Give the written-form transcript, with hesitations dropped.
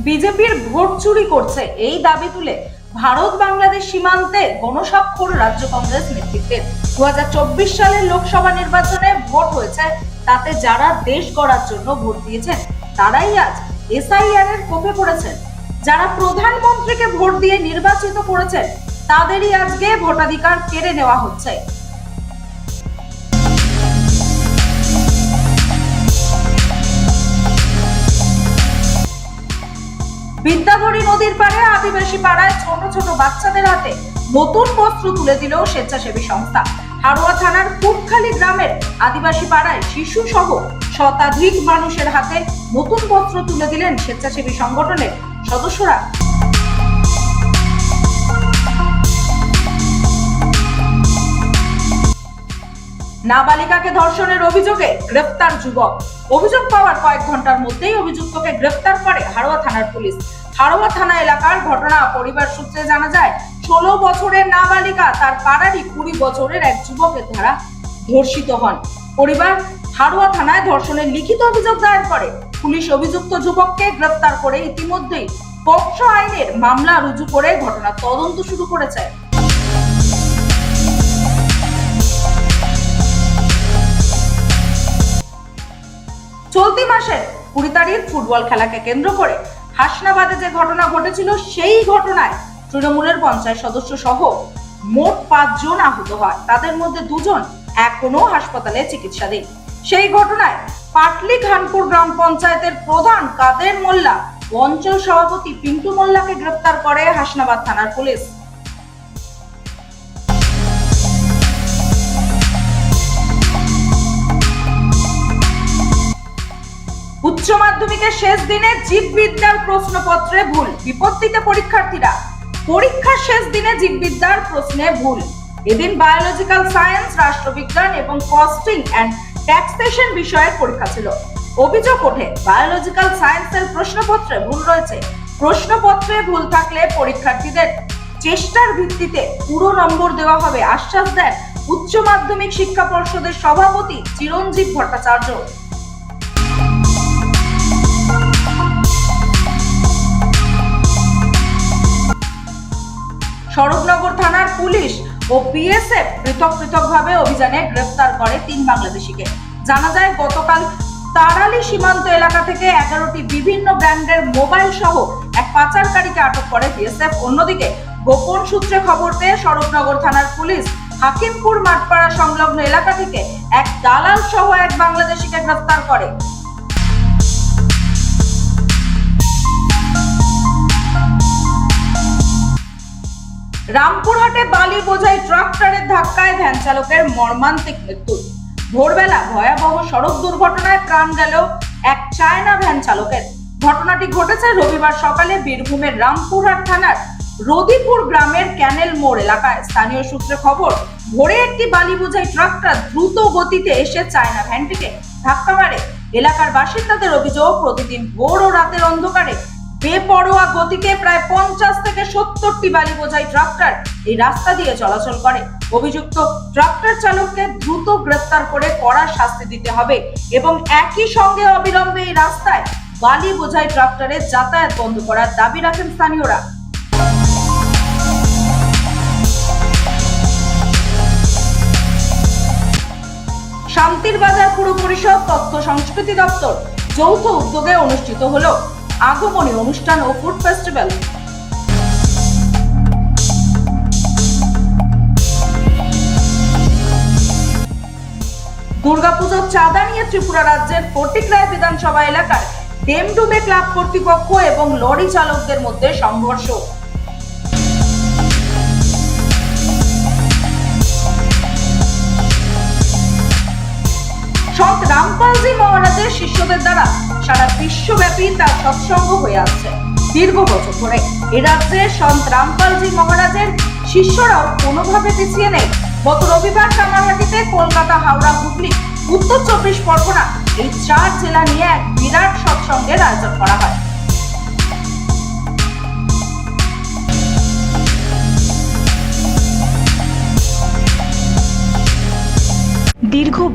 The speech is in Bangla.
বিজেপির ভোট চুরি করছে এই দাবি তুলে ভারত বাংলাদেশ সীমান্তে গণস্বাক্ষর রাজ্য কংগ্রেস নেতৃত্বের 2024 সালের লোকসভা নির্বাচনে ভোট হয়েছে, তাতে যারা দেশ গড়ার জন্য ভোট দিয়েছেন তারাই আজ এসআইআর এর কোপে পড়েছেন। যারা প্রধানমন্ত্রীকে ভোট দিয়ে নির্বাচিত করেছেন তাদেরই আজকে ভোটাধিকার কেড়ে নেওয়া হচ্ছে। বিদ্যাধরী নদীর পাড়ে আদিবাসী পাড়ায় ছোট ছোট বাচ্চাদের হাতে নতুন বস্ত্র তুলে দিল স্বেচ্ছাসেবী সংস্থা। হারোয়া থানার কুটখালি গ্রামের আদিবাসী পাড়ায় শিশু সহ শতাধিক মানুষের হাতে নতুন বস্ত্র তুলে দিলেন স্বেচ্ছাসেবী সংগঠনের সদস্যরা। নাবালিকাকে ধর্ষণের অভিযোগে গ্রেফতার যুবক। অভিযোগ পাওয়ার কয়েক ঘন্টার মধ্যেই অভিযুক্তকে গ্রেফতার করে হারোয়া থানার পুলিশ। হারোয়া থানা এলাকার ঘটনা। পরিবার সূত্রে জানা যায় 16 বছরের নাবালিকা তার পাড়ারই 20 বছরের এক যুবকের দ্বারা ধর্ষিত হন। পরিবার হারোয়া থানায় ধর্ষণের লিখিত অভিযোগ দায়ের করে। পুলিশ অভিযুক্ত যুবককে গ্রেফতার করে ইতিমধ্যেই পক্সো আইনের মামলা রুজু করে ঘটনার তদন্ত শুরু করেছে। চলতি মাসের 20 তারিখ ফুটবল খেলাকে কেন্দ্র করে হাসনাবাদে যে ঘটনা ঘটেছিল, সেই ঘটনায় তৃণমূলের পঞ্চায়েত সদস্য সহ মোট 5 জন আহত হয়। তাদের মধ্যে 2 জন এখনো হাসপাতালে চিকিৎসাধীন। সেই ঘটনায় পাটলি খানপুর গ্রাম পঞ্চায়েতের প্রধান কাদের মোল্লা ও অঞ্চল সভাপতি পিন্টু মোল্লাকে গ্রেফতার করে হাসনাবাদ থানার পুলিশ। উচ্চ মাধ্যমিকের শেষ দিনে জীববিদ্যার প্রশ্নপত্রে ভুল, বিপত্তিতে পরীক্ষার্থীরা। পরীক্ষার শেষ দিনে জীববিদ্যার প্রশ্নে ভুল। এদিন বায়োলজিক্যাল সায়েন্স, রাষ্ট্রবিজ্ঞান এবং কস্টিং এন্ড ট্যাক্সেশন বিষয়ের পরীক্ষা ছিল। অভিযোগ ওঠে বায়োলজিক্যাল সায়েন্সের প্রশ্নপত্রে ভুল রয়েছে। প্রশ্নপত্রে ভুল থাকলে পরীক্ষার্থীদের চেষ্টার ভিত্তিতে পুরো নম্বর দেওয়া হবে, আশ্বাস দেন উচ্চ মাধ্যমিক শিক্ষা পর্ষদের সভাপতি চিরঞ্জীব ভট্টাচার্য। স্বরূপনগর থানার পুলিশ ও বিএসএফ পৃথকভাবে অভিযানে গ্রেফতার করে 3 বাংলাদেশিকে। জানা যায় গতকাল তারালি সীমান্ত এলাকা থেকে 11টি বিভিন্ন ব্র্যান্ডের মোবাইল সহ এক পাচারকারীকে আটক করে বিএসএফ। অন্যদিকে গোপন সূত্রে খবর পেয়ে স্বরূপনগর থানার পুলিশ হাকিমপুর মাঠপাড়া সংলগ্ন এলাকা থেকে এক দালাল সহ এক বাংলাদেশিকে গ্রেফতার করে। রামপুরহাটে বালি বোঝাই ট্রাক্টরের ধাক্কায় ভ্যান চালকের মর্মান্তিক মৃত্যু। ভোরবেলা ভয়াবহ সড়ক দুর্ঘটনায় প্রাণ গেল এক চায়না ভ্যান চালকের। ঘটনাটি ঘটেছে রবিবার সকালে বীরভূমের রামপুরহাট থানার রদিপুর গ্রামের ক্যানেল মোড় এলাকায়। স্থানীয় সূত্রে খবর, ভোরে একটি বালি বোঝাই ট্রাক্টর দ্রুত গতিতে এসে চায়না ভ্যানটিকে ধাক্কা মারে। এলাকার বাসিন্দাদের অভিযোগ, প্রতিদিন ভোর ও রাতের অন্ধকারে বেপরোয়া গতিতে প্রায় 50 থেকে 70টি বালি বোঝাই ট্রাক্টর এই রাস্তা দিয়ে চলাচল করে। অভিযুক্ত ট্রাক্টর চালককে দ্রুত গ্রেফতার করে কড়া শাস্তি দিতে হবে এবং একই সঙ্গে অবিলম্বে এই রাস্তায় বালি বোঝাই ট্রাক্টরের যাতায়াত বন্ধ করার দাবি রাখেন স্থানীয়রা। শান্তির বাজার পুর পরিষদ, তথ্য সংস্কৃতি দপ্তর যৌথ উদ্যোগে অনুষ্ঠিত হলো আগমনী অনুষ্ঠান ও ফুড ফেস্টিভ্যাল। দুর্গাপুজোর চাঁদা নিয়ে ত্রিপুরা রাজ্যের ফটিকরায় বিধানসভা এলাকার ডেমডুমে ক্লাব কর্তৃপক্ষ এবং লরি চালকদের মধ্যে সংঘর্ষ। সন্ত রামপালজি মহারাজের শিষ্যদের দ্বারা সারা বিশ্বব্যাপী তার সৎসঙ্গ হয়ে আসছে দীর্ঘ বছর ধরে। এ রাজ্যে সন্ত রামপালজি মহারাজের শিষ্যরাও কোনোভাবে পিছিয়ে নেই। গত রবিবার কামারহাটিতে কলকাতা, হাওড়া, হুগলি, উত্তর 24 পরগনা এই 4 জেলা নিয়ে এক বিরাট সৎসঙ্গের আয়োজন করা হয়। দীর্ঘ